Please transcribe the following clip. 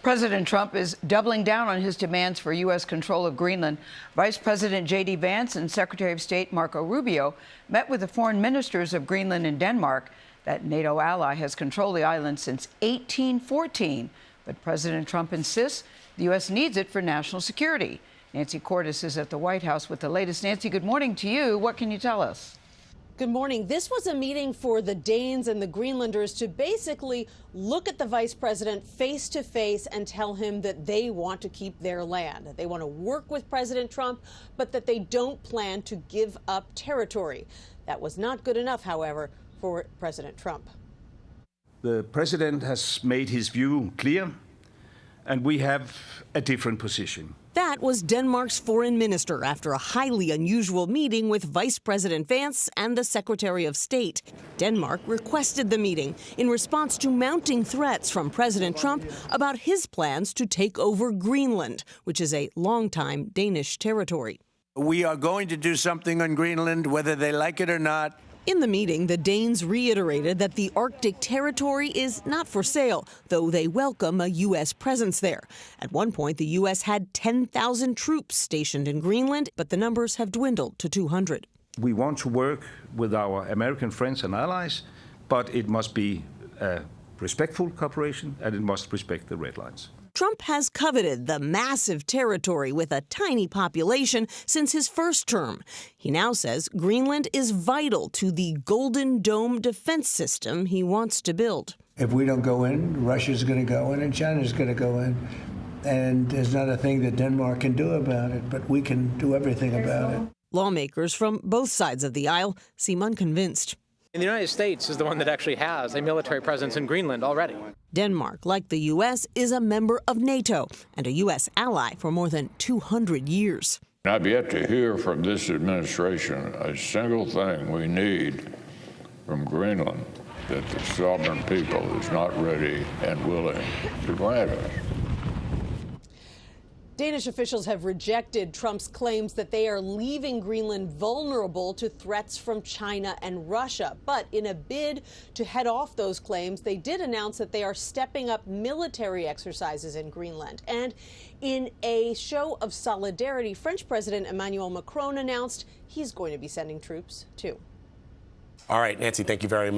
President Trump is doubling down on his demands for U.S. control of Greenland. Vice President J.D. Vance and Secretary of State Marco Rubio met with the foreign ministers of Greenland and Denmark. That NATO ally has controlled the island since 1814. But President Trump insists the U.S. needs it for national security. Nancy Cordes is at the White House with the latest. Nancy, good morning to you. What can you tell us? Good morning. This was a meeting for the Danes and the Greenlanders to basically look at the vice president face to face and tell him that they want to keep their land. They want to work with President Trump, but that they don't plan to give up territory. That was not good enough, however, for President Trump. The president has made his view clear, and we have a different position. That was Denmark's foreign minister after a highly unusual meeting with Vice President Vance and the Secretary of State. Denmark requested the meeting in response to mounting threats from President Trump about his plans to take over Greenland, which is a longtime Danish territory. We are going to do something on Greenland, whether they like it or not. In the meeting, the Danes reiterated that the Arctic territory is not for sale, though they welcome a U.S. presence there. At one point, the U.S. had 10,000 troops stationed in Greenland, but the numbers have dwindled to 200. We want to work with our American friends and allies, but it must be a respectful cooperation, and it must respect the red lines. Trump has coveted the massive territory with a tiny population since his first term. He now says Greenland is vital to the Golden Dome defense system he wants to build. If we don't go in, Russia's going to go in and China's going to go in. And there's not a thing that Denmark can do about it, but we can do everything about it. Lawmakers from both sides of the aisle seem unconvinced. And the United States is the one that actually has a military presence in Greenland already. Denmark, like the U.S., is a member of NATO and a U.S. ally for more than 200 years. I've yet to hear from this administration a single thing we need from Greenland that the sovereign people is not ready and willing to grant us. Danish officials have rejected Trump's claims that they are leaving Greenland vulnerable to threats from China and Russia. But in a bid to head off those claims, they did announce that they are stepping up military exercises in Greenland. And in a show of solidarity, French President Emmanuel Macron announced he's going to be sending troops, too. All right, Nancy, thank you very much.